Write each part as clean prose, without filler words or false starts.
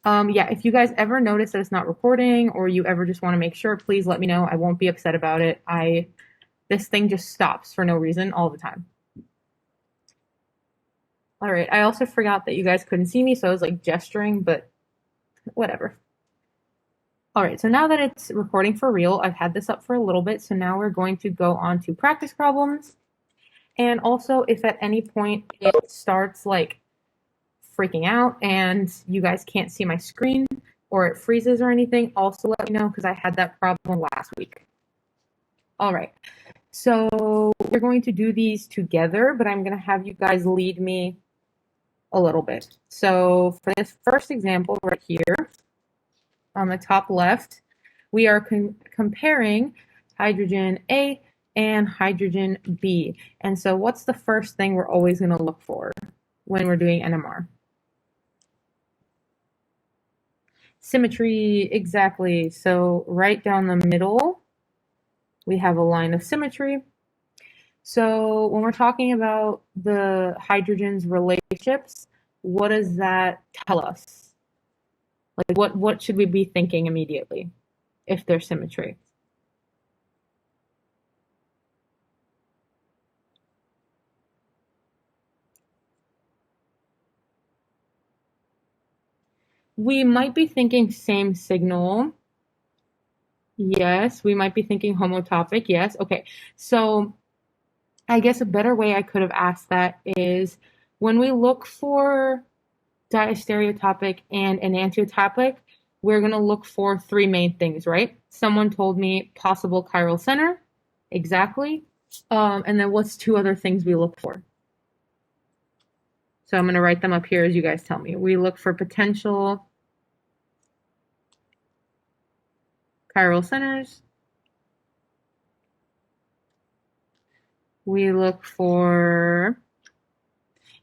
Yeah, if you guys ever notice that it's not recording or you ever just want to make sure, please let me know. I won't be upset about it. This thing just stops for no reason all the time. All right, I also forgot that you guys couldn't see me, so I was like gesturing, but whatever. All right, so now that it's recording for real, I've had this up for a little bit, so now we're going to go on to practice problems. And also, if at any point it starts like freaking out and you guys can't see my screen or it freezes or anything, also let me know because I had that problem last week. All right, so we're going to do these together, but I'm going to have you guys lead me a little bit. So for this first example right here on the top left, we are comparing hydrogen A and hydrogen B. And so what's the first thing we're always going to look for when we're doing NMR? Symmetry, exactly. So right down the middle, we have a line of symmetry. So when we're talking about the hydrogens relationships, what does that tell us? Like what should we be thinking immediately if there's symmetry? We might be thinking same signal. Yes, we might be thinking homotopic. Yes. Okay. So I guess a better way I could have asked that is when we look for diastereotopic and enantiotopic, we're going to look for three main things, right? Someone told me possible chiral center. Exactly. And then what's two other things we look for? So I'm going to write them up here as you guys tell me. We look for potential chiral centers. We look for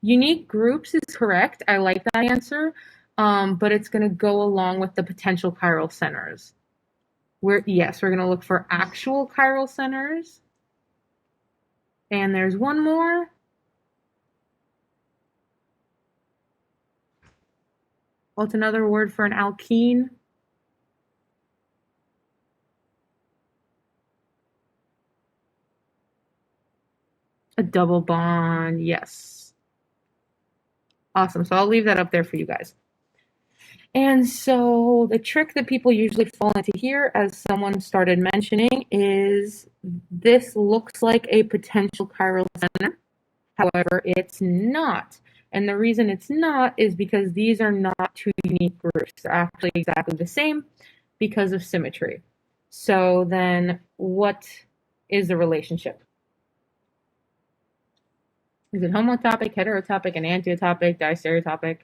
unique groups is correct. I like that answer, but it's going to go along with the potential chiral centers. We're going to look for actual chiral centers. And there's one more. What's another word for an alkene? A double bond, yes. Awesome. So I'll leave that up there for you guys. And so the trick that people usually fall into here, as someone started mentioning, is this looks like a potential chiral center. However, it's not. And the reason it's not is because these are not two unique groups. They're actually exactly the same because of symmetry. So then what is the relationship? Is it homotopic, heterotopic, enantiotopic, diastereotopic?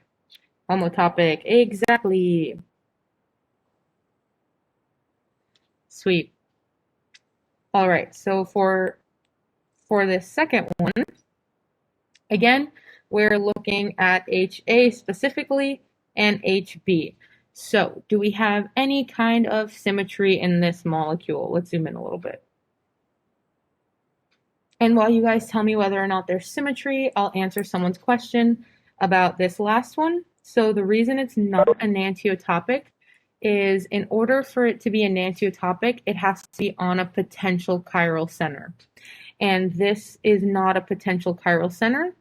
Homotopic, exactly. Sweet. All right, so for this second one, again, we're looking at HA specifically and HB. So do we have any kind of symmetry in this molecule? Let's zoom in a little bit. And while you guys tell me whether or not there's symmetry, I'll answer someone's question about this last one. So the reason it's not enantiotopic is in order for it to be enantiotopic, it has to be on a potential chiral center. And this is not a potential chiral center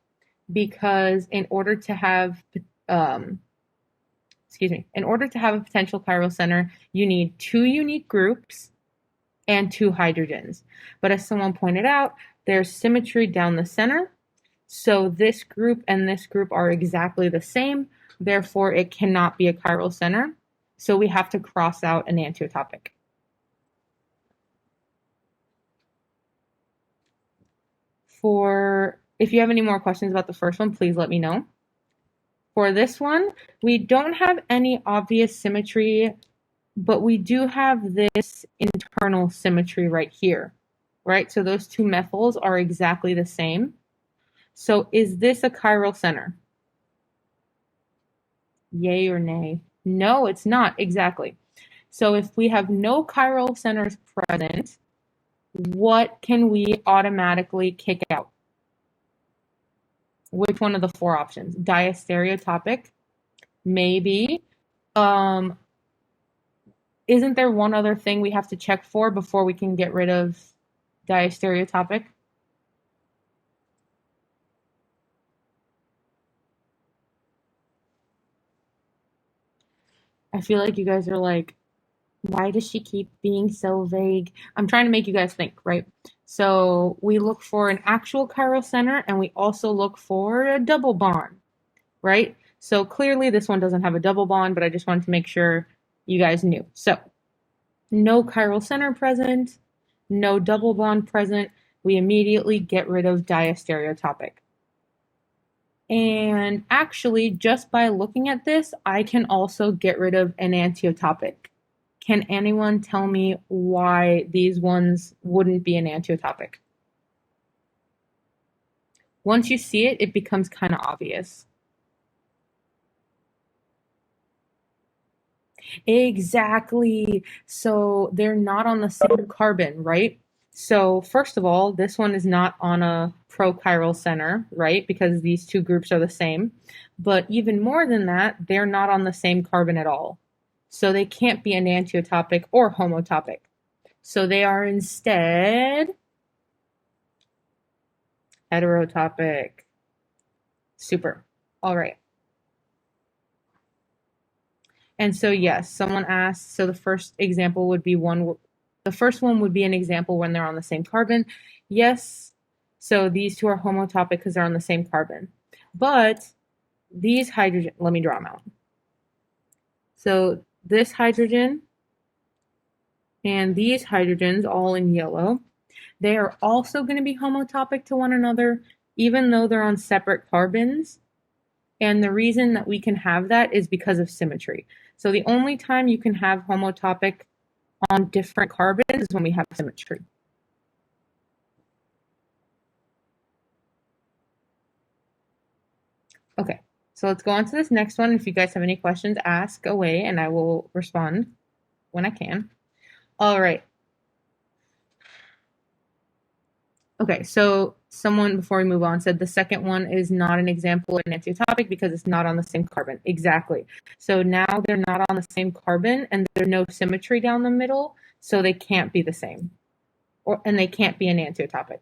because in order to have a potential chiral center, you need two unique groups and two hydrogens. But as someone pointed out, there's symmetry down the center. So this group and this group are exactly the same. Therefore, it cannot be a chiral center. So we have to cross out enantiotopic. If you have any more questions about the first one, please let me know. For this one, we don't have any obvious symmetry, but we do have this internal symmetry right here, right? So those two methyls are exactly the same. So is this a chiral center? Yay or nay? No, it's not, exactly. So if we have no chiral centers present, what can we automatically kick out? Which one of the four options? Diastereotopic, maybe, Um, isn't there one other thing we have to check for before we can get rid of diastereotopic? I feel like you guys are like, why does she keep being so vague? I'm trying to make you guys think, right? So we look for an actual chiral center and we also look for a double bond, right? So clearly this one doesn't have a double bond, but I just wanted to make sure you guys knew. So no chiral center present, no double bond present. We immediately get rid of diastereotopic. And actually, just by looking at this, I can also get rid of enantiotopic. Can anyone tell me why these ones wouldn't be enantiotopic? Once you see it, it becomes kind of obvious. Exactly. So they're not on the same carbon, right? So first of all, this one is not on a prochiral center, right? Because these two groups are the same. But even more than that, they're not on the same carbon at all. So they can't be enantiotopic or homotopic. So they are instead heterotopic. Super. All right. And so, yes, someone asked, so the first example would be the first one would be an example when they're on the same carbon. Yes, so these two are homotopic because they're on the same carbon. But these hydrogen, let me draw them out. So this hydrogen and these hydrogens, all in yellow, they are also going to be homotopic to one another, even though they're on separate carbons. And the reason that we can have that is because of symmetry. So the only time you can have homotopic on different carbons is when we have symmetry. Okay, so let's go on to this next one. If you guys have any questions, ask away and I will respond when I can. All right. Okay, so someone before we move on said the second one is not an example of enantiotopic because it's not on the same carbon. Exactly. So now they're not on the same carbon and there's no symmetry down the middle, so they can't be the same. And they can't be enantiotopic.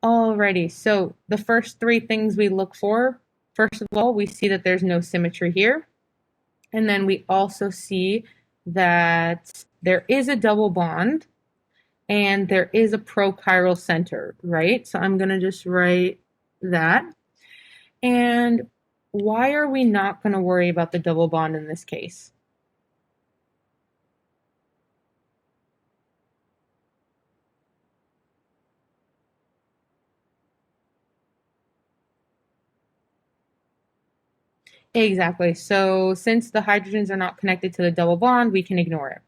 Alrighty, so the first three things we look for, first of all, we see that there's no symmetry here. And then we also see that there is a double bond and there is a prochiral center, right? So I'm going to just write that. And why are we not going to worry about the double bond in this case? Exactly. So since the hydrogens are not connected to the double bond, we can ignore it.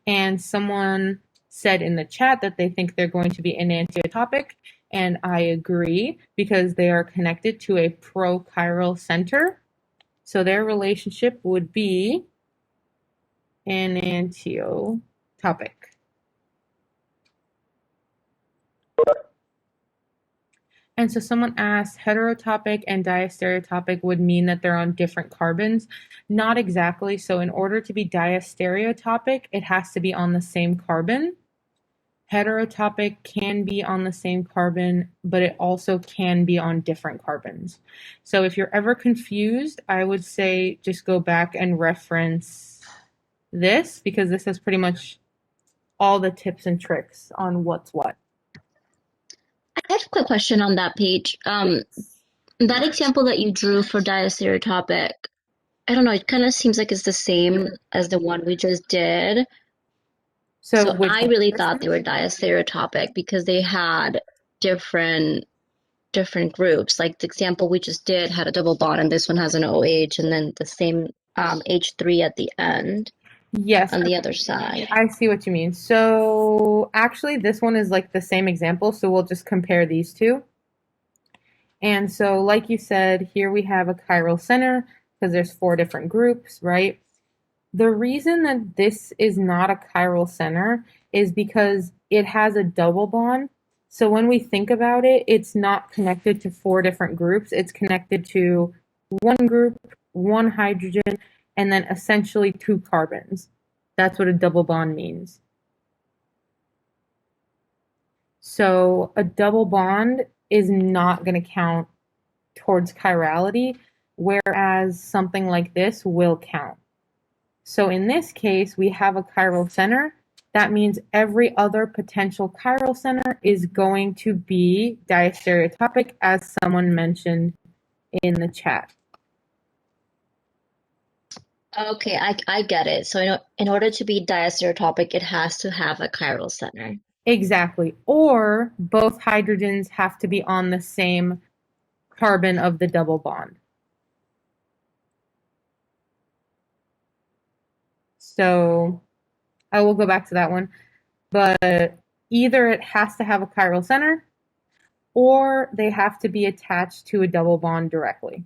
And someone said in the chat that they think they're going to be enantiotopic, and I agree because they are connected to a prochiral center. So their relationship would be enantiotopic. And so someone asked, heterotopic and diastereotopic would mean that they're on different carbons. Not exactly. So in order to be diastereotopic, it has to be on the same carbon. Heterotopic can be on the same carbon, but it also can be on different carbons. So if you're ever confused, I would say just go back and reference this because this has pretty much all the tips and tricks on what's what. I have a quick question on that page. That example that you drew for diastereotopic, I don't know, it kind of seems like it's the same as the one we just did. So I really thought they were diastereotopic because they had different groups. Like the example we just did had a double bond, and this one has an OH, and then the same H3 at the end. Yes. On the other side. I see what you mean. So actually, this one is like the same example, so we'll just compare these two. And so, like you said, here we have a chiral center because there's 4 different groups, right? The reason that this is not a chiral center is because it has a double bond. So when we think about it, it's not connected to four different groups. It's connected to one group, one hydrogen, and then essentially two carbons. That's what a double bond means. So a double bond is not going to count towards chirality, whereas something like this will count. So in this case, we have a chiral center. That means every other potential chiral center is going to be diastereotopic, as someone mentioned in the chat. Okay, I get it. So in order to be diastereotopic, it has to have a chiral center. Exactly. Or both hydrogens have to be on the same carbon of the double bond. So I will go back to that one. But either it has to have a chiral center or they have to be attached to a double bond directly.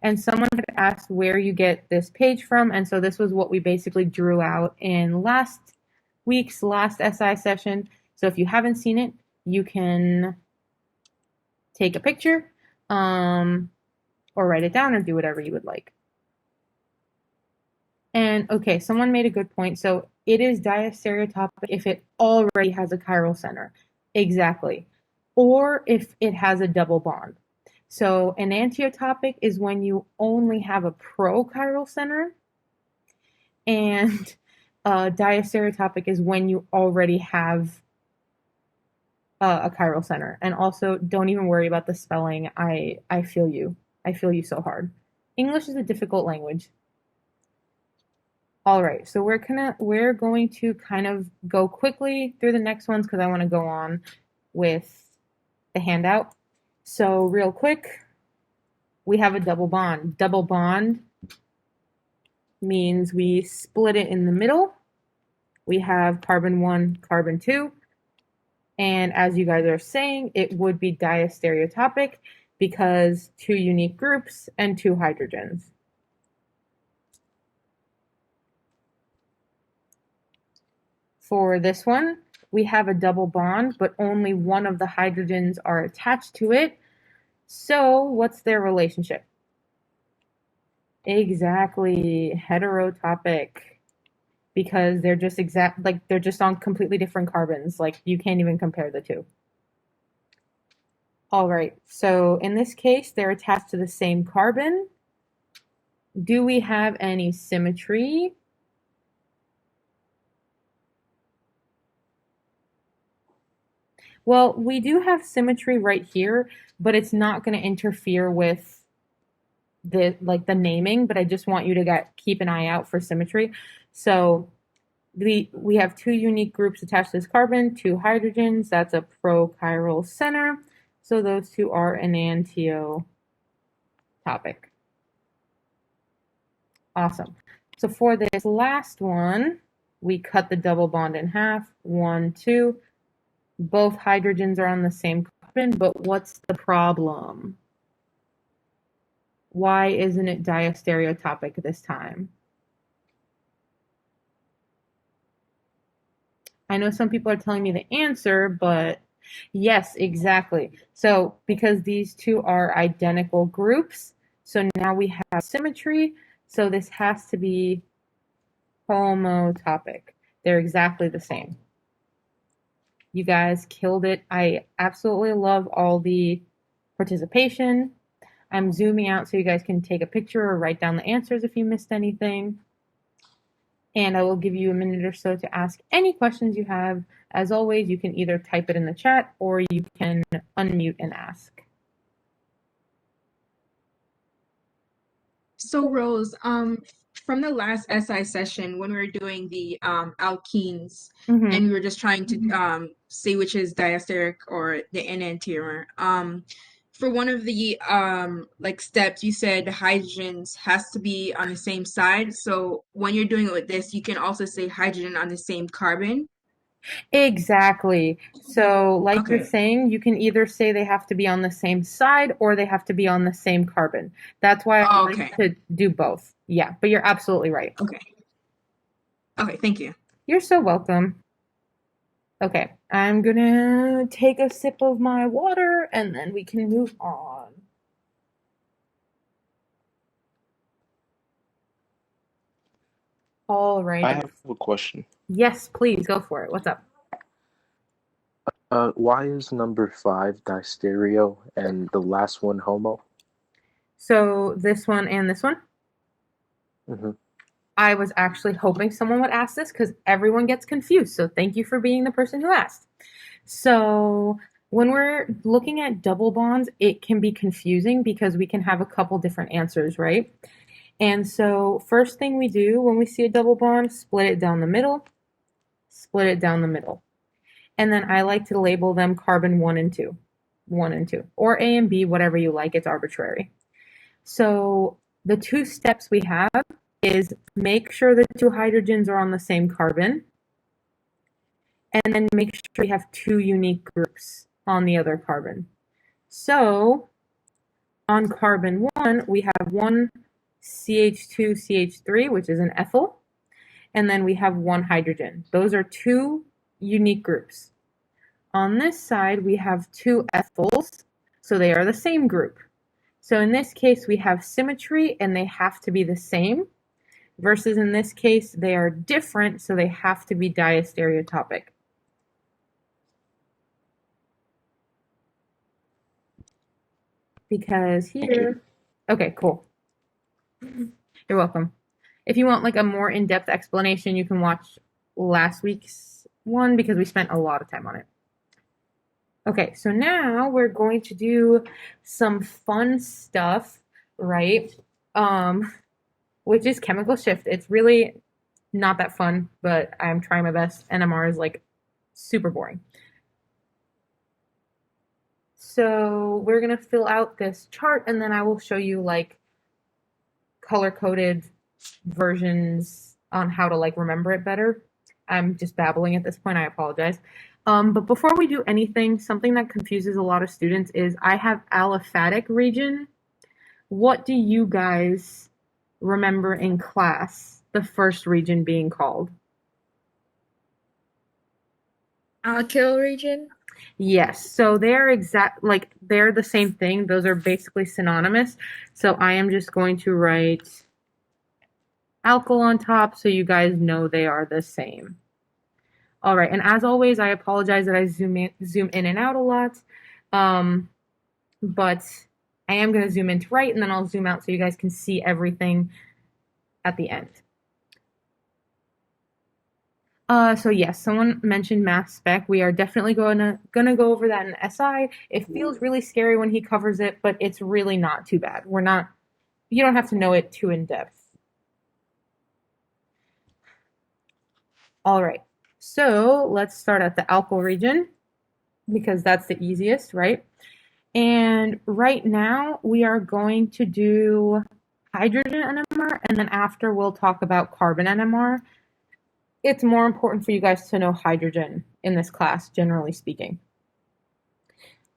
And someone had asked where you get this page from, and so this was what we basically drew out in last week's last SI session. So if you haven't seen it, you can take a picture or write it down or do whatever you would like. And okay, someone made a good point. So it is diastereotopic if it already has a chiral center. Exactly. Or if it has a double bond. So enantiotopic is when you only have a prochiral center, and diastereotopic is when you already have a chiral center. And also, don't even worry about the spelling. I feel you. I feel you so hard. English is a difficult language. All right, so we're going to kind of go quickly through the next ones because I want to go on with the handout. So real quick, we have a double bond. Double bond means we split it in the middle. We have carbon 1, carbon 2. And as you guys are saying, it would be diastereotopic because two unique groups and two hydrogens. For this one, we have a double bond, but only one of the hydrogens are attached to it. So what's their relationship? Exactly, heterotopic, because they're just they're just on completely different carbons. Like you can't even compare the two. All right, so in this case, they're attached to the same carbon. Do we have any symmetry? Well, we do have symmetry right here, but it's not going to interfere with the naming, but I just want you to keep an eye out for symmetry. So we have two unique groups attached to this carbon, two hydrogens. That's a prochiral center. So those two are enantiotopic. Awesome. So for this last one, we cut the double bond in half. 1, 2. Both hydrogens are on the same carbon, but what's the problem? Why isn't it diastereotopic this time? I know some people are telling me the answer, but yes, exactly. So because these two are identical groups, so now we have symmetry. So this has to be homotopic. They're exactly the same. You guys killed it. I absolutely love all the participation. I'm zooming out so you guys can take a picture or write down the answers if you missed anything. And I will give you a minute or so to ask any questions you have. As always, you can either type it in the chat or you can unmute and ask. So Rose, from the last SI session when we were doing the alkenes, and we were just trying to say which is diasteric or the enantiomer, for one of the steps, you said hydrogens has to be on the same side. So when you're doing it with this, you can also say hydrogen on the same carbon. Exactly. So like you're saying, you can either say they have to be on the same side or they have to be on the same carbon. That's why I like to do both. Yeah, but you're absolutely right. Okay, thank you. You're so welcome. Okay, I'm gonna take a sip of my water and then we can move on. All right. I have a question. Yes, please go for it. What's up? Why is number 5 distereo and the last one homo? So this one and this one? Mm-hmm. I was actually hoping someone would ask this because everyone gets confused. So thank you for being the person who asked. So when we're looking at double bonds, it can be confusing because we can have a couple different answers, right? And so first thing we do when we see a double bond, split it down the middle, split it down the middle. And then I like to label them carbon 1 and 2, 1 and 2, or A and B, whatever you like. It's arbitrary. So the two steps we have is make sure the two hydrogens are on the same carbon, and then make sure we have two unique groups on the other carbon. So on carbon 1, we have one CH2CH3, which is an ethyl, and then we have one hydrogen. Those are two unique groups. On this side, we have two ethyls, so they are the same group. So in this case, we have symmetry, and they have to be the same, versus in this case, they are different, so they have to be diastereotopic. Because here, okay, cool. You're welcome. If you want like a more in-depth explanation, you can watch last week's one because we spent a lot of time on it. Okay, so now we're going to do some fun stuff, right? Which is chemical shift. It's really not that fun, but I'm trying my best. NMR is like super boring. So we're gonna fill out this chart and then I will show you like color-coded versions on how to like remember it better. I'm just babbling at this point, I apologize. But before we do anything, something that confuses a lot of students is I have aliphatic region. What do you guys remember in class the first region being called? Alkyl region? Yes, so they're they're the same thing. Those are basically synonymous. So I am just going to write alkyl on top so you guys know they are the same. All right, and as always, I apologize that I zoom in and out a lot, but I am going to zoom in to right, and then I'll zoom out so you guys can see everything at the end. So yes, someone mentioned math spec. We are definitely gonna go over that in SI. It feels really scary when he covers it, but it's really not too bad. You don't have to know it too in depth. All right, so let's start at the alkyl region because that's the easiest, right? And right now we are going to do hydrogen NMR, and then after we'll talk about carbon NMR. It's more important for you guys to know hydrogen in this class, generally speaking.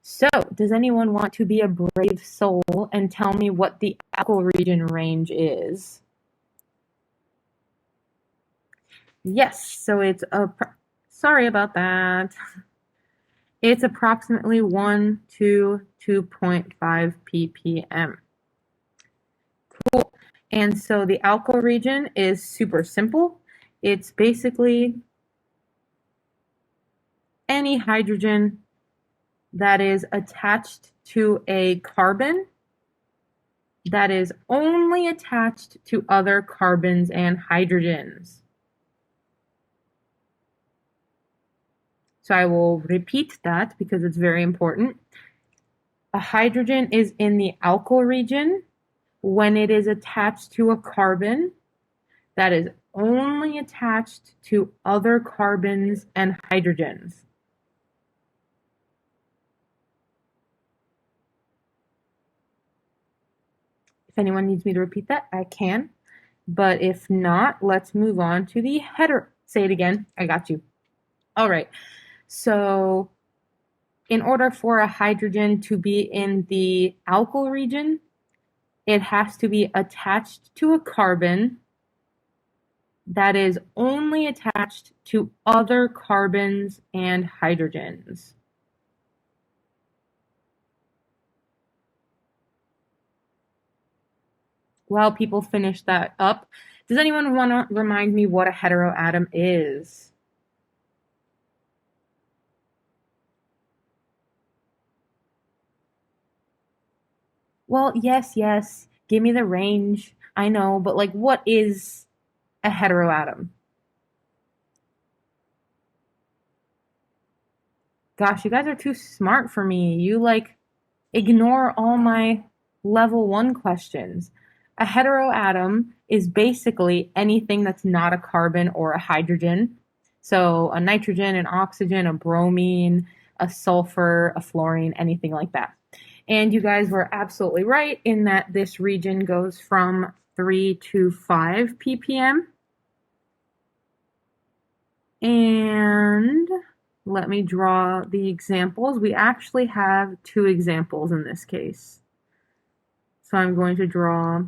So, does anyone want to be a brave soul and tell me what the alkyl region range is? Yes, so it's sorry about that. It's approximately 1 to 2.5 ppm. Cool. And so the alkyl region is super simple. It's basically any hydrogen that is attached to a carbon that is only attached to other carbons and hydrogens. So I will repeat that because it's very important. A hydrogen is in the alkyl region when it is attached to a carbon that is only attached to other carbons and hydrogens. If anyone needs me to repeat that, I can. But if not, let's move on to the header. Say it again. I got you. All right. So in order for a hydrogen to be in the alkyl region, it has to be attached to a carbon that is only attached to other carbons and hydrogens? While people finish that up, does anyone want to remind me what a heteroatom is? Well, yes, give me the range. I know, but like, what is a heteroatom? Gosh, you guys are too smart for me. You like ignore all my level 1 questions. A heteroatom is basically anything that's not a carbon or a hydrogen. So a nitrogen, an oxygen, a bromine, a sulfur, a fluorine, anything like that. And you guys were absolutely right in that this region goes from 3 to 5 ppm. And let me draw the examples. We actually have 2 examples in this case. So I'm going to draw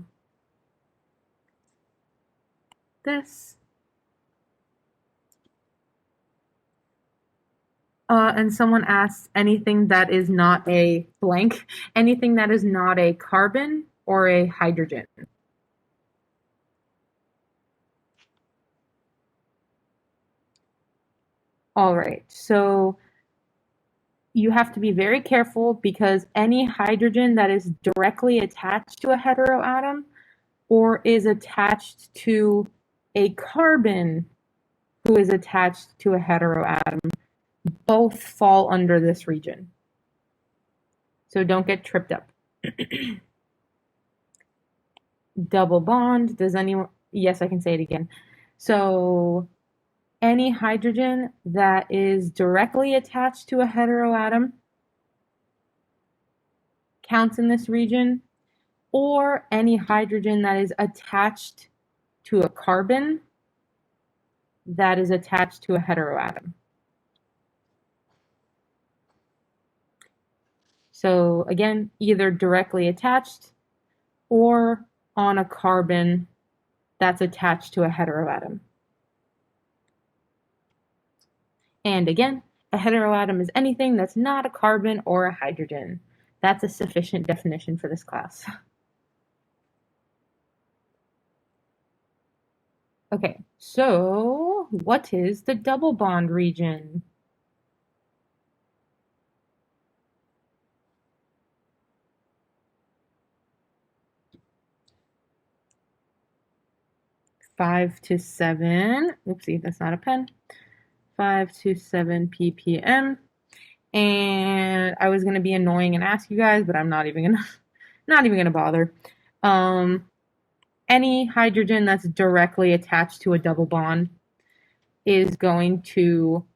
this. And someone asks anything that is not a blank, anything that is not a carbon or a hydrogen. All right, so you have to be very careful because any hydrogen that is directly attached to a heteroatom or is attached to a carbon who is attached to a heteroatom both fall under this region. So don't get tripped up. Double bond, does anyone, yes, I can say it again. So any hydrogen that is directly attached to a heteroatom counts in this region, or any hydrogen that is attached to a carbon that is attached to a heteroatom. So again, either directly attached or on a carbon that's attached to a heteroatom. And again, a heteroatom is anything that's not a carbon or a hydrogen. That's a sufficient definition for this class. Okay, so what is the double bond region? Five to 7, oopsie, that's not a pen. 5 to 7 ppm. And I was gonna be annoying and ask you guys, but I'm not even gonna bother. Any hydrogen that's directly attached to a double bond is going to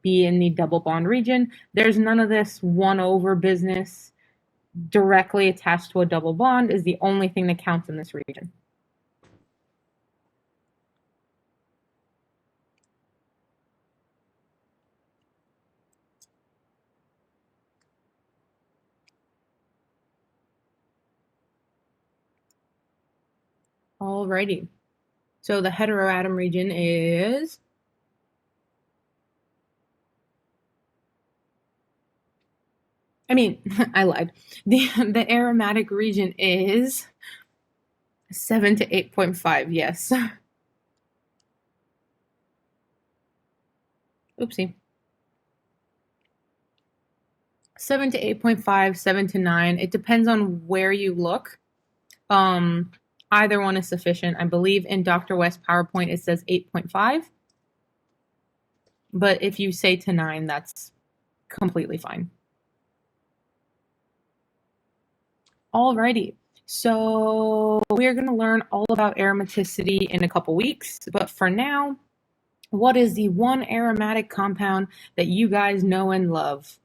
be in the double bond region. There's none of this 1 over business. Directly attached to a double bond is the only thing that counts in this region. Alrighty. So the heteroatom region is I lied. The aromatic region is 7 to 8.5, yes. Oopsie. 7 to 8.5, 7 to 9. It depends on where you look. Either one is sufficient. I believe in Dr. West's PowerPoint it says 8.5. But if you say to 9, that's completely fine. Alrighty. So we're going to learn all about aromaticity in a couple weeks. But for now, what is the one aromatic compound that you guys know and love?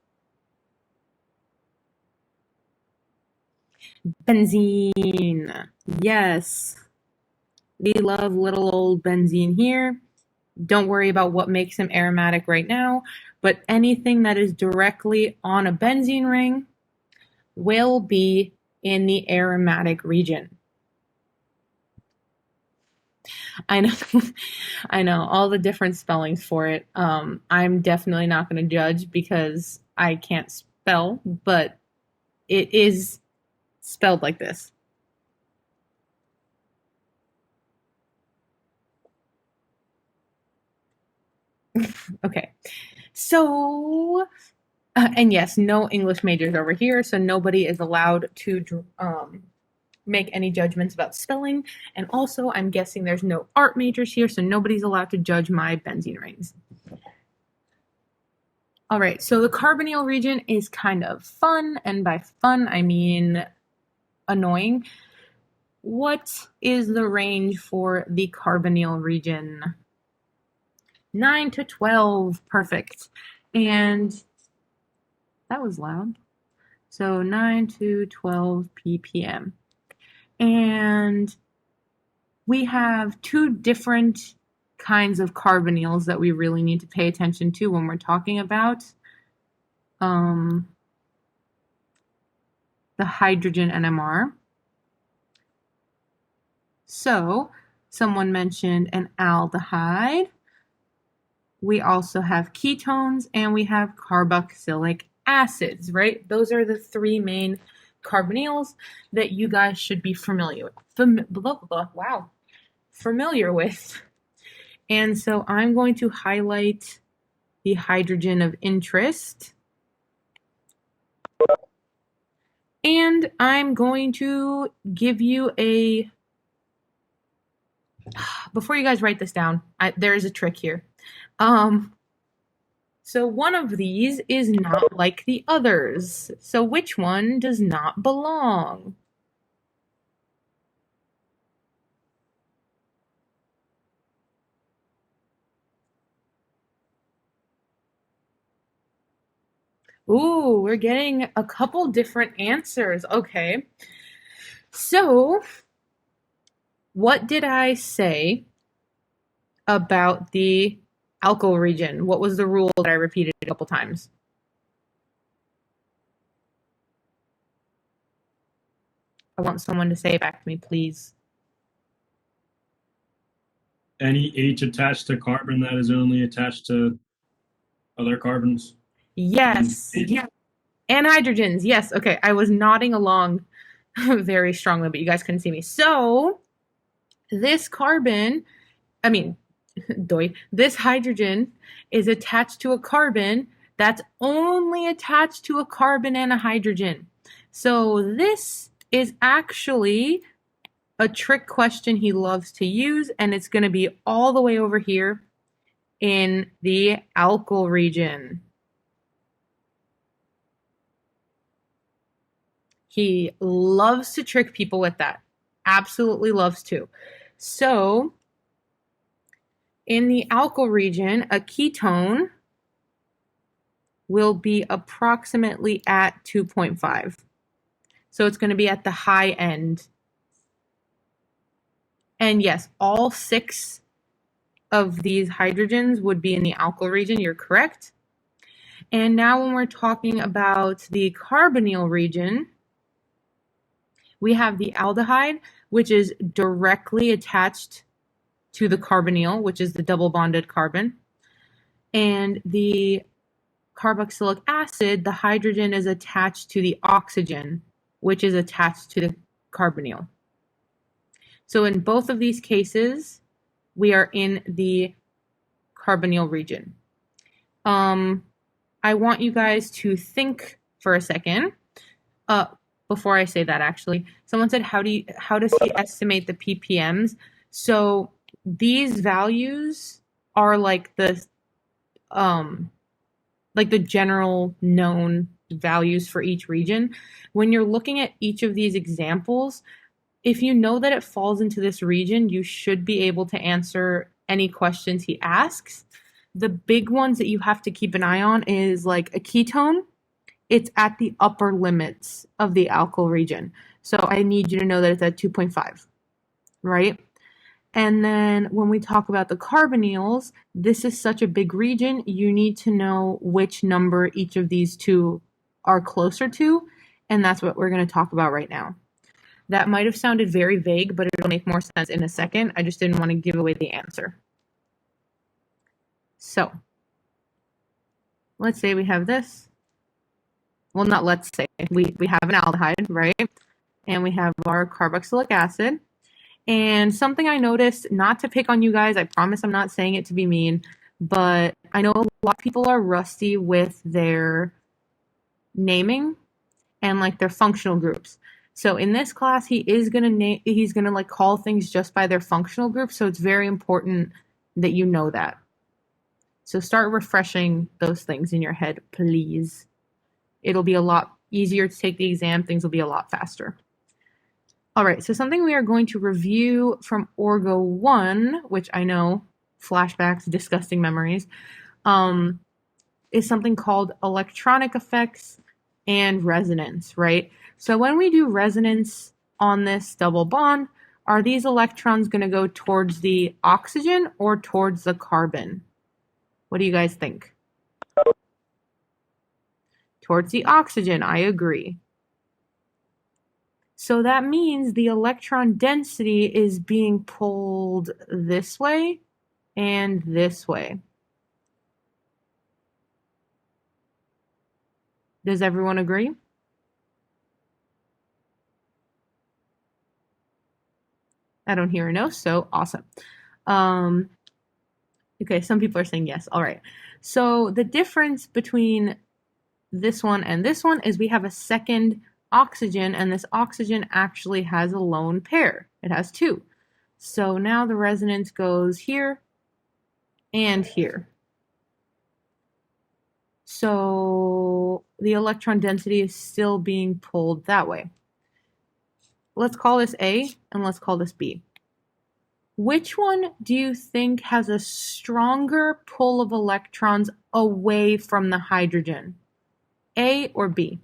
Benzene. Yes. We love little old benzene here. Don't worry about what makes him aromatic right now, but anything that is directly on a benzene ring will be in the aromatic region. I know, I know all the different spellings for it. I'm definitely not going to judge because I can't spell, but it is spelled like this. Okay, so and yes, no English majors over here, so nobody is allowed to make any judgments about spelling. And also, I'm guessing there's no art majors here, so nobody's allowed to judge my benzene rings. All right, so the carbonyl region is kind of fun, and by fun, I mean annoying. What is the range for the carbonyl region? 9 to 12, perfect. And that was loud. So 9 to 12 ppm. And we have two different kinds of carbonyls that we really need to pay attention to when we're talking about the hydrogen NMR. So someone mentioned an aldehyde. We also have ketones and we have carboxylic acids, right? Those are the three main carbonyls that you guys should be familiar with. And so I'm going to highlight the hydrogen of interest. And I'm going to give you a, before you guys write this down, there is a trick here. So one of these is not like the others. So which one does not belong? Ooh, we're getting a couple different answers. Okay. So what did I say about the alkyl region? What was the rule that I repeated a couple times? I want someone to say it back to me, please. Any H attached to carbon that is only attached to other carbons? Yes. Yeah. And hydrogens. Yes. Okay. I was nodding along very strongly, but you guys couldn't see me. So this carbon, this hydrogen is attached to a carbon that's only attached to a carbon and a hydrogen. So this is actually a trick question he loves to use, and it's going to be all the way over here in the alkyl region. He loves to trick people with that. Absolutely loves to. So in the alkyl region, a ketone will be approximately at 2.5. So it's going to be at the high end. And yes, all 6 of these hydrogens would be in the alkyl region. You're correct. And now when we're talking about the carbonyl region, we have the aldehyde, which is directly attached to the carbonyl, which is the double bonded carbon. And the carboxylic acid, the hydrogen is attached to the oxygen, which is attached to the carbonyl. So in both of these cases, we are in the carbonyl region. I want you guys to think for a second. Before I say that, actually, someone said, how does he estimate the ppms? So these values are like the general known values for each region. When you're looking at each of these examples, if you know that it falls into this region, you should be able to answer any questions he asks. The big ones that you have to keep an eye on is like a ketone. It's at the upper limits of the alkyl region. So I need you to know that it's at 2.5, right? And then when we talk about the carbonyls, this is such a big region, you need to know which number each of these two are closer to, and that's what we're going to talk about right now. That might have sounded very vague, but it'll make more sense in a second. I just didn't want to give away the answer. So, let's say we have this. Well, not let's say. We have an aldehyde, right? And we have our carboxylic acid. And something I noticed, not to pick on you guys, I promise I'm not saying it to be mean, but I know a lot of people are rusty with their naming and like their functional groups. So in this class, he's gonna like call things just by their functional group. So it's very important that you know that. So start refreshing those things in your head, please. It'll be a lot easier to take the exam. Things will be a lot faster. All right, so something we are going to review from Orgo 1, which I know, flashbacks, disgusting memories, is something called electronic effects and resonance, right? So when we do resonance on this double bond, are these electrons going to go towards the oxygen or towards the carbon? What do you guys think? Towards the oxygen, I agree. So that means the electron density is being pulled this way and this way. Does everyone agree? I don't hear a no, so awesome. Okay, some people are saying yes. All right. So the difference between this one and this one is we have a second oxygen, and this oxygen actually has a lone pair. It has two. So now the resonance goes here and here. So the electron density is still being pulled that way. Let's call this A and let's call this B. Which one do you think has a stronger pull of electrons away from the hydrogen? A or B?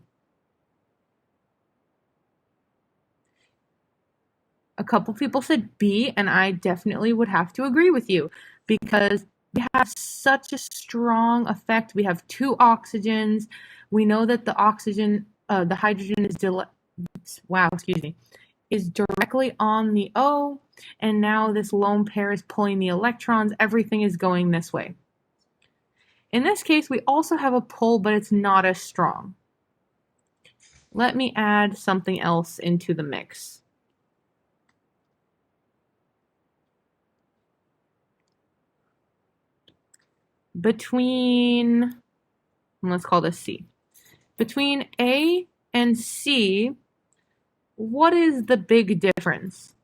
A couple people said B, and I definitely would have to agree with you because we have such a strong effect. We have two oxygens. We know that the hydrogen is directly on the O, and now this lone pair is pulling the electrons. Everything is going this way. In this case, we also have a pull, but it's not as strong. Let me add something else into the mix. Let's call this C. Between A and C, what is the big difference?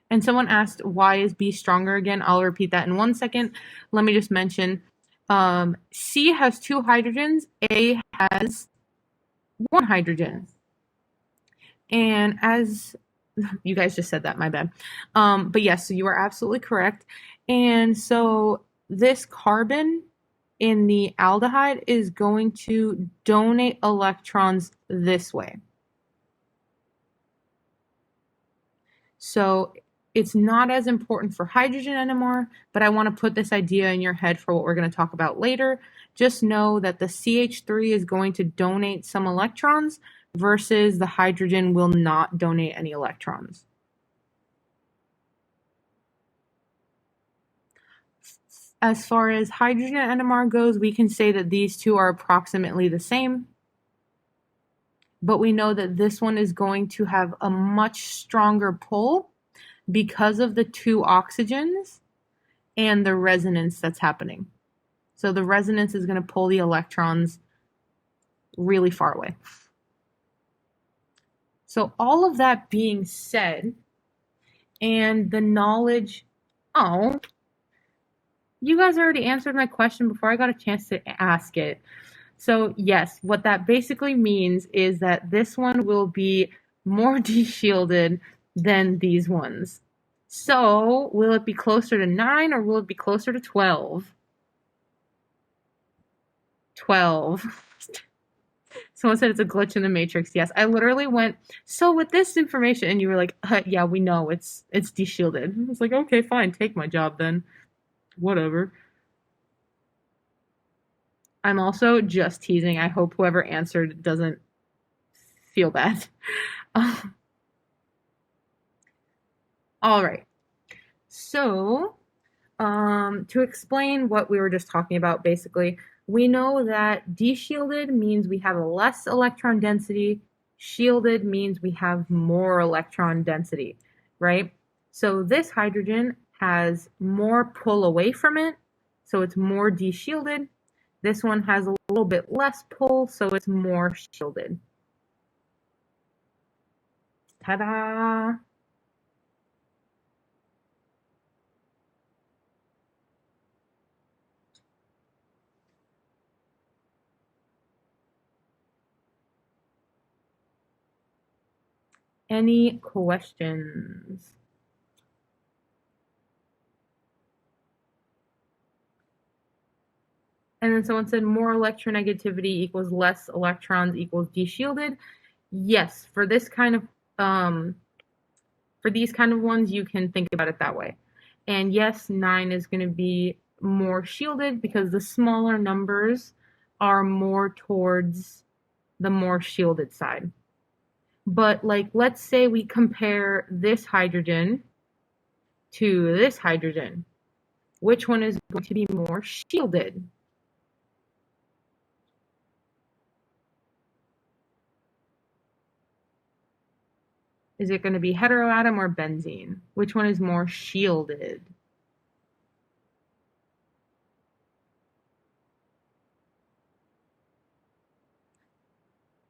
And someone asked, why is B stronger again? I'll repeat that in 1 second. Let me just mention, C has two hydrogens, A has one hydrogen. And as you guys just said that, my bad. But yes, so you are absolutely correct. And so this carbon in the aldehyde is going to donate electrons this way. So it's not as important for hydrogen NMR, but I want to put this idea in your head for what we're going to talk about later. Just know that the CH3 is going to donate some electrons versus the hydrogen will not donate any electrons. As far as hydrogen NMR goes, we can say that these two are approximately the same, but we know that this one is going to have a much stronger pull because of the two oxygens and the resonance that's happening. So the resonance is going to pull the electrons really far away. So all of that being said, and the knowledge, you guys already answered my question before I got a chance to ask it. So yes, what that basically means is that this one will be more de-shielded than these ones. So will it be closer to 9 or will it be closer to 12? 12. Someone said it's a glitch in the matrix. Yes, I literally went, so with this information, and you were like, yeah, we know it's de-shielded. I was like, okay, fine, take my job then. Whatever. I'm also just teasing. I hope whoever answered doesn't feel bad. All right. So, to explain what we were just talking about, basically, we know that deshielded means we have less electron density. Shielded means we have more electron density, right? So this hydrogen has more pull away from it, so it's more deshielded. This one has a little bit less pull, so it's more shielded. Ta-da! Any questions? And then someone said more electronegativity equals less electrons equals deshielded. Yes, for this kind of for these kind of ones, you can think about it that way. And yes, 9 is going to be more shielded because the smaller numbers are more towards the more shielded side. But like, let's say we compare this hydrogen to this hydrogen. Which one is going to be more shielded? Is it going to be heteroatom or benzene? Which one is more shielded?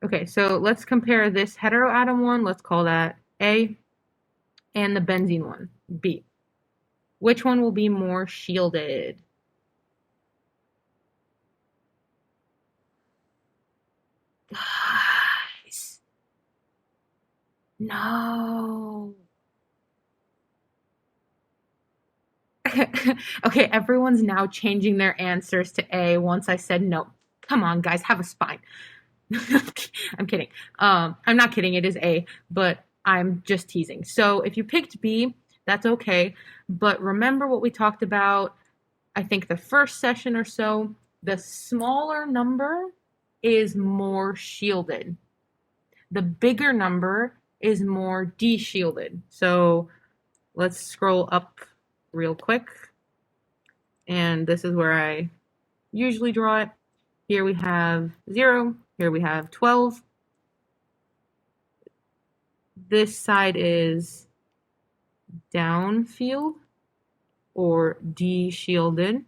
Okay, so let's compare this heteroatom one, let's call that A, and the benzene one, B. Which one will be more shielded? Guys. No. Okay, everyone's now changing their answers to A once I said no. Come on, guys, have a spine. I'm kidding. I'm not kidding. It is A, but I'm just teasing. So if you picked B, that's okay. But remember what we talked about, I think the first session or so, the smaller number is more shielded. The bigger number is more deshielded. So let's scroll up real quick. And this is where I usually draw it. Here we have 0. Here we have 12. This side is downfield or deshielded.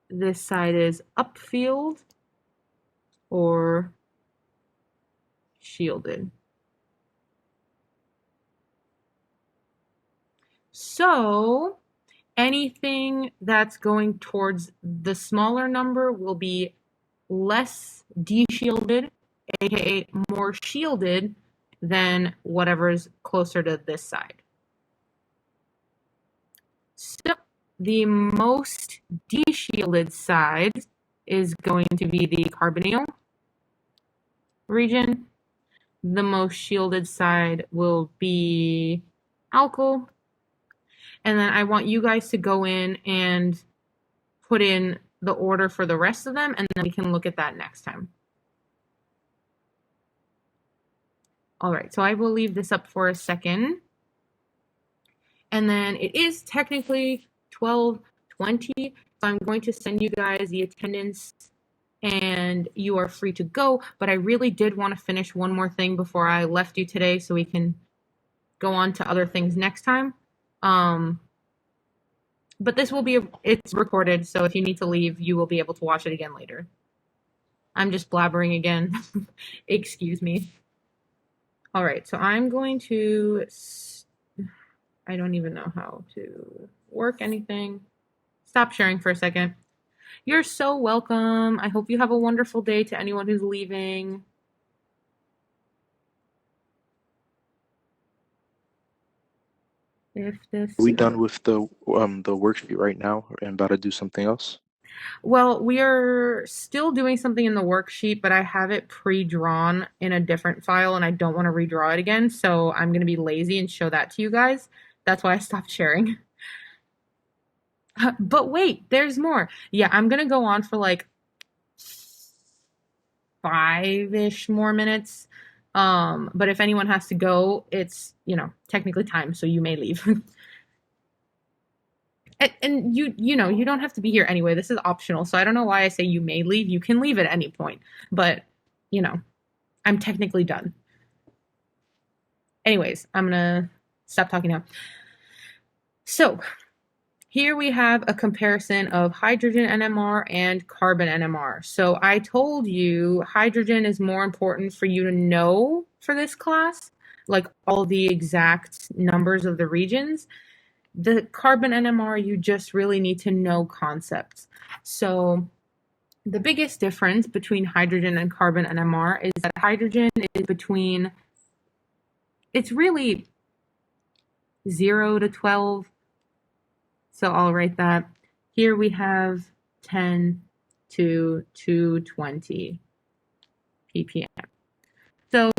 This side is upfield or shielded. So anything that's going towards the smaller number will be less deshielded, aka more shielded, than whatever's closer to this side. So the most deshielded side is going to be the carbonyl region. The most shielded side will be alkyl. And then I want you guys to go in and put in the order for the rest of them, and then we can look at that next time. All right, so I will leave this up for a second. And then it is technically 12:20, so I'm going to send you guys the attendance and you are free to go. But I really did want to finish one more thing before I left you today so we can go on to other things next time. But this will be, it's recorded, so if you need to leave, you will be able to watch it again later. I'm just blabbering again. Excuse me. All right, so I'm going to, I don't even know how to work anything. Stop sharing for a second. You're so welcome. I hope you have a wonderful day to anyone who's leaving. If this... Are we done with the worksheet right now and about to do something else? Well, we are still doing something in the worksheet, but I have it pre-drawn in a different file and I don't want to redraw it again. So I'm going to be lazy and show that to you guys. That's why I stopped sharing. But wait, there's more. Yeah, I'm gonna go on for like 5-ish more minutes. But if anyone has to go, it's, technically time, so you may leave. And you don't have to be here anyway. This is optional, so I don't know why I say you may leave. You can leave at any point, but I'm technically done. Anyways, I'm gonna stop talking now. So here we have a comparison of hydrogen NMR and carbon NMR. So I told you hydrogen is more important for you to know for this class, like all the exact numbers of the regions. The carbon NMR, you just really need to know concepts. So the biggest difference between hydrogen and carbon NMR is that hydrogen is between, it's really 0 to 12. So I'll write that. Here we have 10 to 220 ppm. So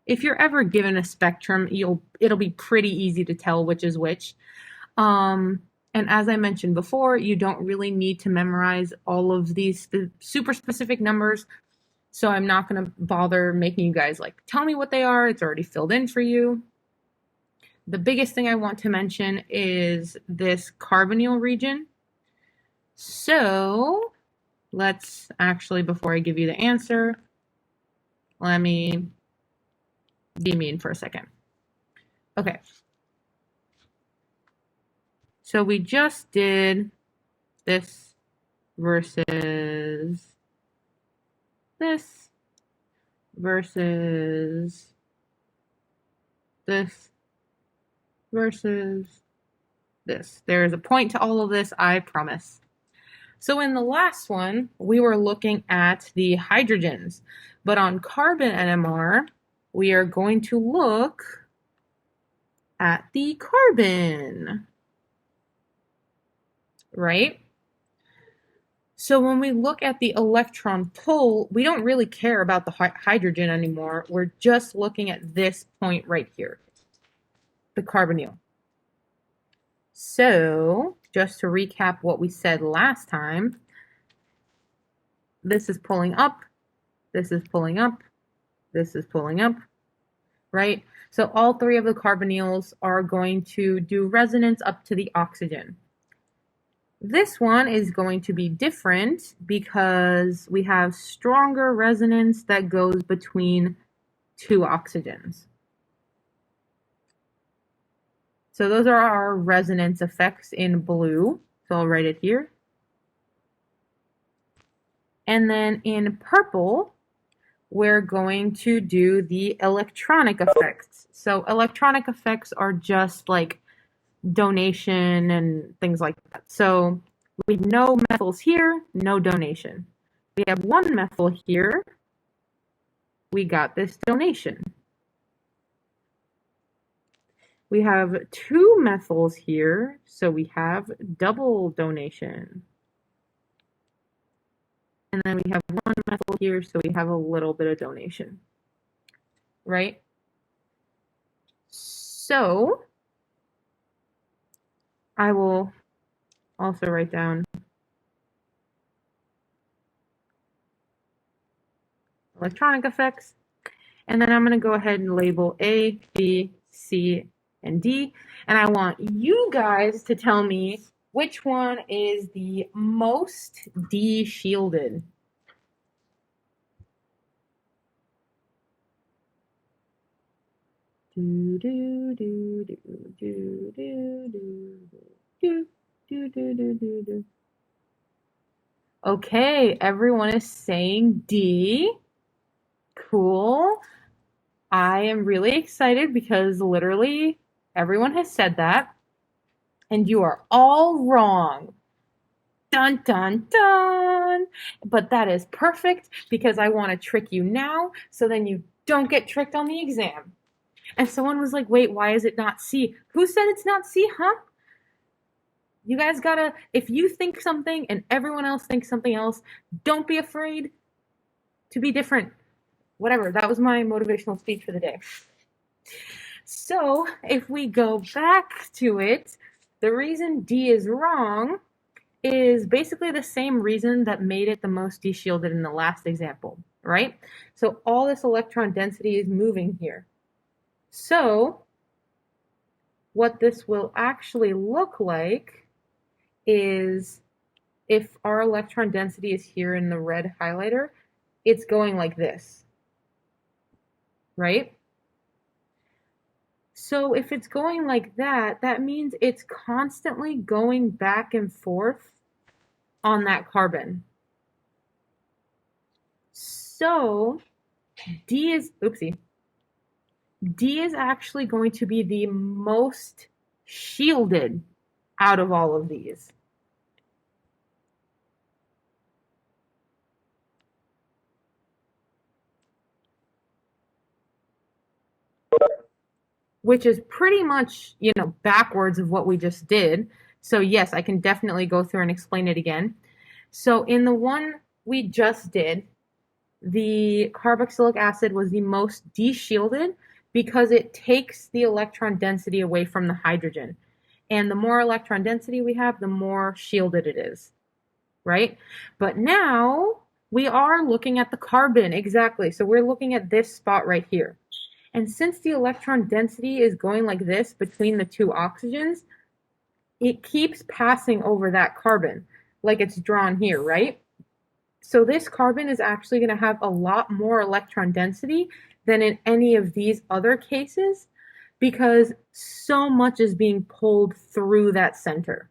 if you're ever given a spectrum, it'll be pretty easy to tell which is which. And as I mentioned before, you don't really need to memorize all of these super specific numbers. So I'm not going to bother making you guys tell me what they are. It's already filled in for you. The biggest thing I want to mention is this carbonyl region. So let's actually, before I give you the answer, let me be mean for a second. Okay. So we just did this versus this versus this versus this. There is a point to all of this, I promise. So in the last one, we were looking at the hydrogens, but on carbon NMR, we are going to look at the carbon, right? So when we look at the electron pull, we don't really care about the hydrogen anymore. We're just looking at this point right here, the carbonyl. So just to recap what we said last time, this is pulling up, this is pulling up, this is pulling up, right? So all three of the carbonyls are going to do resonance up to the oxygen. This one is going to be different because we have stronger resonance that goes between two oxygens. So those are our resonance effects in blue. So I'll write it here. And then in purple, we're going to do the electronic effects. So electronic effects are just like donation and things like that. So we have no methyls here, no donation. We have one methyl here. We got this donation. We have two methyls here, so we have double donation. And then we have one methyl here, so we have a little bit of donation, right? So I will also write down electronic effects, and then I'm going to go ahead and label A, B, C, and D, and I want you guys to tell me which one is the most D-shielded. Do do do do do do do do do do do do. Okay, everyone is saying D. Cool. I am really excited because literally everyone has said that, and you are all wrong. Dun dun dun. But that is perfect because I want to trick you now so then you don't get tricked on the exam. And someone was like, wait, why is it not C? Who said it's not C, huh? You guys gotta, if you think something and everyone else thinks something else, don't be afraid to be different. Whatever, that was my motivational speech for the day. So if we go back to it, The reason D is wrong is basically the same reason that made it the most de-shielded in the last example, right? So all this electron density is moving here. So what this will actually look like is if our electron density is here in the red highlighter, it's going like this, right? So if it's going like that, that means it's constantly going back and forth on that carbon. So D is actually going to be the most shielded out of all of these. Which is pretty much, backwards of what we just did. So yes, I can definitely go through and explain it again. So in the one we just did, the carboxylic acid was the most de-shielded because it takes the electron density away from the hydrogen. And the more electron density we have, the more shielded it is, right? But now we are looking at the carbon, exactly. So we're looking at this spot right here. And since the electron density is going like this between the two oxygens, it keeps passing over that carbon, like it's drawn here, right? So this carbon is actually going to have a lot more electron density than in any of these other cases because so much is being pulled through that center.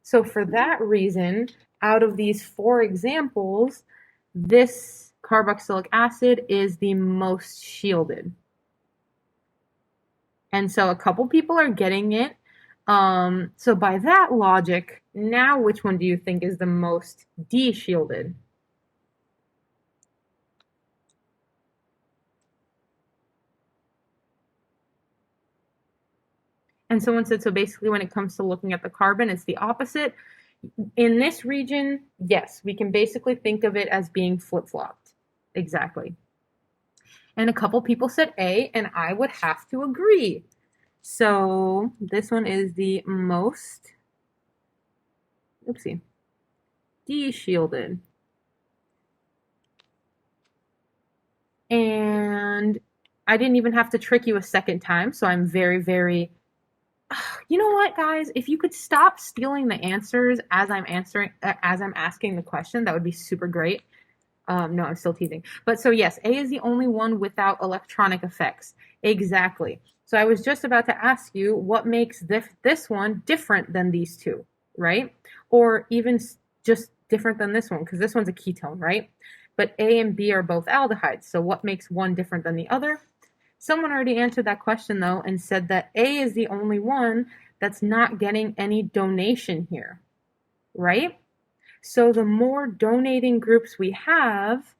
So for that reason, out of these 4 examples, this carboxylic acid is the most shielded. And so a couple people are getting it. So by that logic, now which one do you think is the most de-shielded? And someone said, so basically when it comes to looking at the carbon, it's the opposite. In this region, yes, we can basically think of it as being flip-flopped. Exactly. And a couple people said A, and I would have to agree. So this one is the most, de-shielded. And I didn't even have to trick you a second time, so I'm very, very... You know what, guys? If you could stop stealing the answers as I'm asking the question, that would be super great. No, I'm still teasing. But so yes, A is the only one without electronic effects. Exactly. So I was just about to ask you what makes this one different than these two, right? Or even just different than this one, because this one's a ketone, right? But A and B are both aldehydes. So what makes one different than the other? Someone already answered that question, though, and said that A is the only one that's not getting any donation here, right? So the more donating groups we have,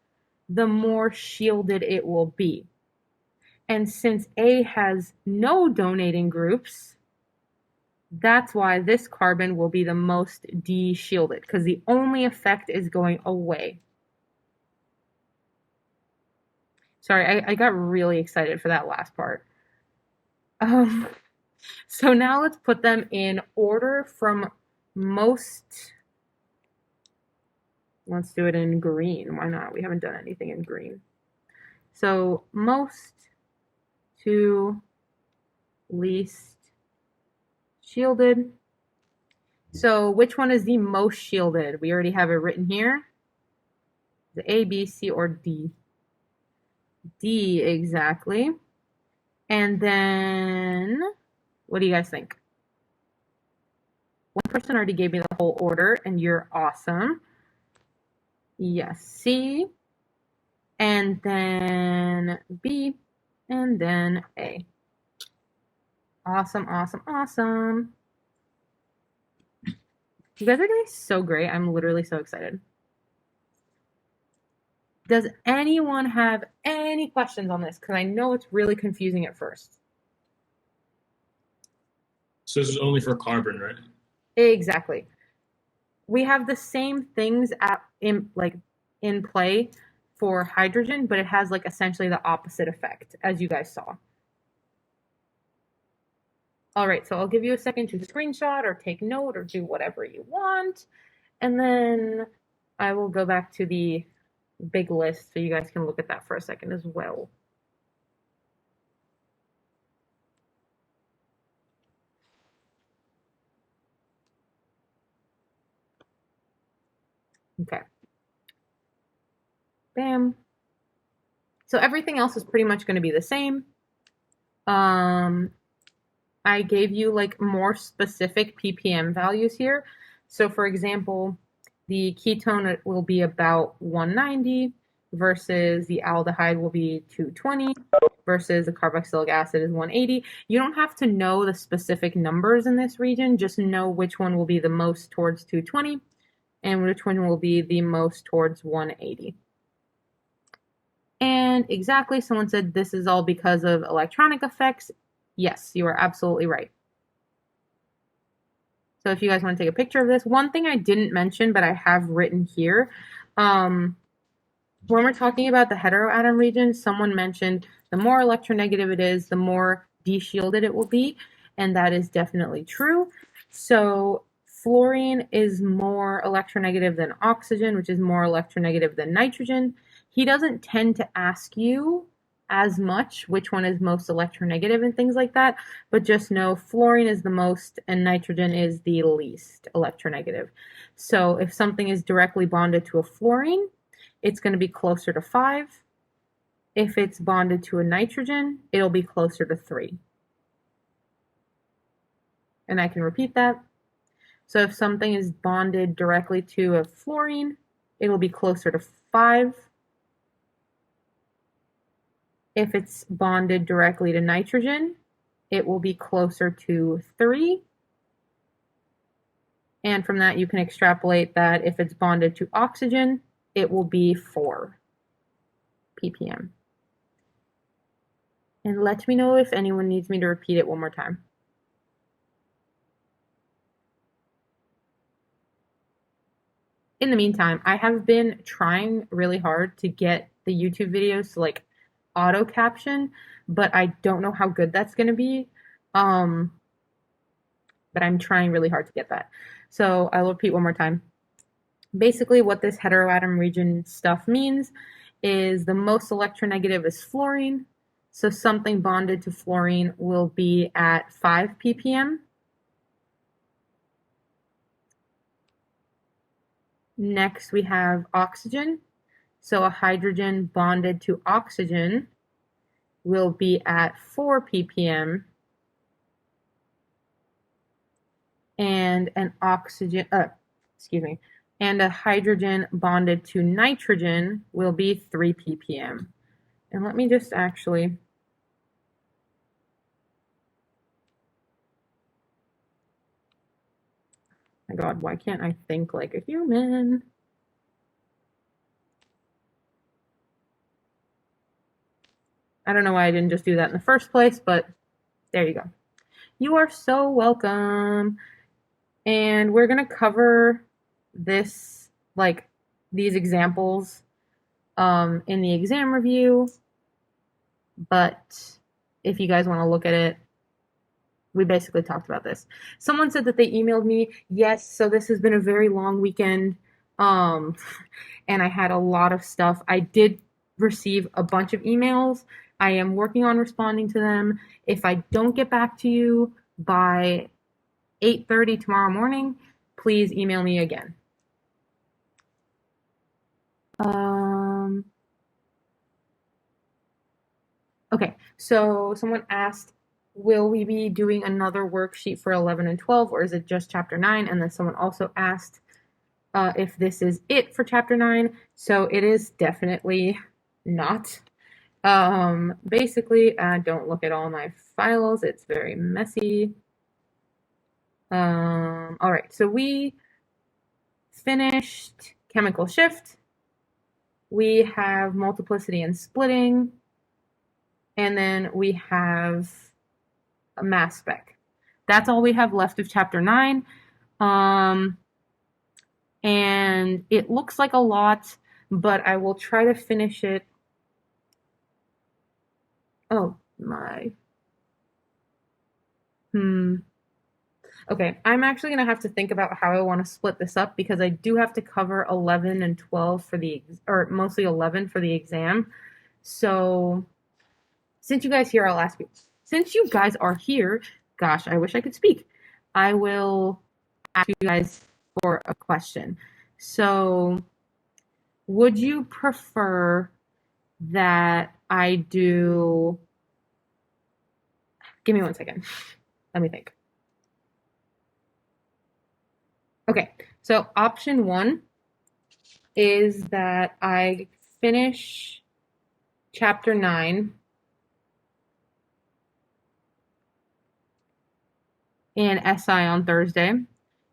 the more shielded it will be. And since A has no donating groups, that's why this carbon will be the most de-shielded, because the only effect is going away. Sorry, I got really excited for that last part. So now let's put them in order from most... Let's do it in green. Why not? We haven't done anything in green. So most to least shielded. So which one is the most shielded? We already have it written here. The A, B, C, or D? D, exactly. And then, what do you guys think? One person already gave me the whole order, and you're awesome. Yes, C, and then B, and then A. Awesome, awesome, awesome. You guys are doing so great. I'm literally so excited. Does anyone have any questions on this? Because I know it's really confusing at first. So this is only for carbon, right? Exactly. We have the same things in play for hydrogen, but it has like essentially the opposite effect, as you guys saw. All right, so I'll give you a second to screenshot or take note or do whatever you want. And then I will go back to the big list so you guys can look at that for a second as well. Okay. Bam. So everything else is pretty much going to be the same. I gave you like more specific ppm values here. So for example, the ketone will be about 190 versus the aldehyde will be 220 versus the carboxylic acid is 180. You don't have to know the specific numbers in this region, just know which one will be the most towards 220 and which one will be the most towards 180. And exactly, someone said this is all because of electronic effects. Yes, you are absolutely right. So if you guys want to take a picture of this, one thing I didn't mention, but I have written here, when we're talking about the heteroatom region, someone mentioned the more electronegative it is, the more de-shielded it will be, and that is definitely true. So fluorine is more electronegative than oxygen, which is more electronegative than nitrogen. He doesn't tend to ask you as much which one is most electronegative and things like that, but just know fluorine is the most and nitrogen is the least electronegative. So if something is directly bonded to a fluorine, it's going to be closer to 5. If it's bonded to a nitrogen, it'll be closer to 3. And I can repeat that. So if something is bonded directly to a fluorine, it'll be closer to 5. If it's bonded directly to nitrogen, it will be closer to 3. And from that, you can extrapolate that if it's bonded to oxygen, it will be 4 ppm. And let me know if anyone needs me to repeat it one more time. In the meantime, I have been trying really hard to get the YouTube videos to like auto caption, but I don't know how good that's going to be. But I'm trying really hard to get that. So I'll repeat one more time. Basically, what this heteroatom region stuff means is the most electronegative is fluorine. So something bonded to fluorine will be at 5 ppm. Next, we have oxygen. So a hydrogen bonded to oxygen will be at 4 ppm. And an oxygen, and a hydrogen bonded to nitrogen will be 3 ppm. And let me just actually, my God, why can't I think like a human? I don't know why I didn't just do that in the first place, but there you go. You are so welcome. And we're going to cover this, like these examples in the exam review. But if you guys want to look at it, we basically talked about this. Someone said that they emailed me. Yes, so this has been a very long weekend. And I had a lot of stuff. I did receive a bunch of emails. I am working on responding to them. If I don't get back to you by 8:30 tomorrow morning, please email me again. Okay, so someone asked, will we be doing another worksheet for 11 and 12, or is it just chapter 9? And then someone also asked if this is it for chapter 9. So it is definitely not. Basically, don't look at all my files. It's very messy. All right, so we finished chemical shift. We have multiplicity and splitting. And then we have a mass spec. That's all we have left of chapter 9. And it looks like a lot, but I will try to finish it. Oh my. Okay, I'm actually going to have to think about how I want to split this up because I do have to cover 11 and 12 for or mostly 11 for the exam. So since you guys here, I'll ask you. Since you guys are here, gosh, I wish I could speak. I will ask you guys for a question. So would you prefer that I do... Give me 1 second. Let me think. Okay, so option 1 is that I finish chapter 9 in SI on Thursday,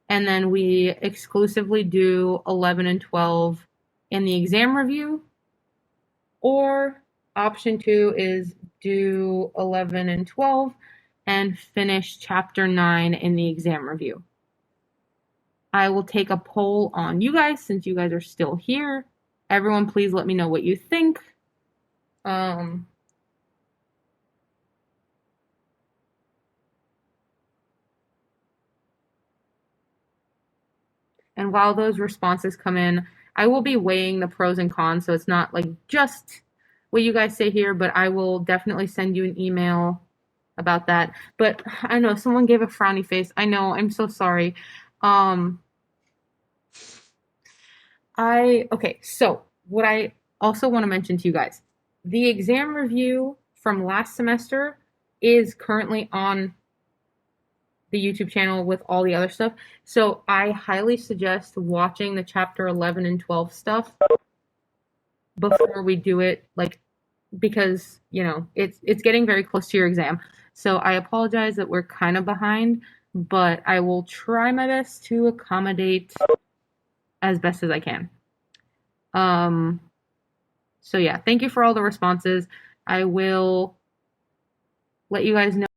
and then we exclusively do 11 and 12 in the exam review. Or option 2 is do 11 and 12 and finish chapter 9 in the exam review. I will take a poll on you guys since you guys are still here. Everyone, please let me know what you think. And while those responses come in, I will be weighing the pros and cons, so it's not like just what you guys say here, but I will definitely send you an email about that. But I know someone gave a frowny face. I know, I'm so sorry. Okay, so what I also want to mention to you guys, the exam review from last semester is currently on the YouTube channel with all the other stuff. So I highly suggest watching the chapter 11 and 12 stuff before we do it, like, because, you know, it's getting very close to your exam. So I apologize that we're kind of behind, but I will try my best to accommodate as best as I can. So yeah, thank you for all the responses. I will let you guys know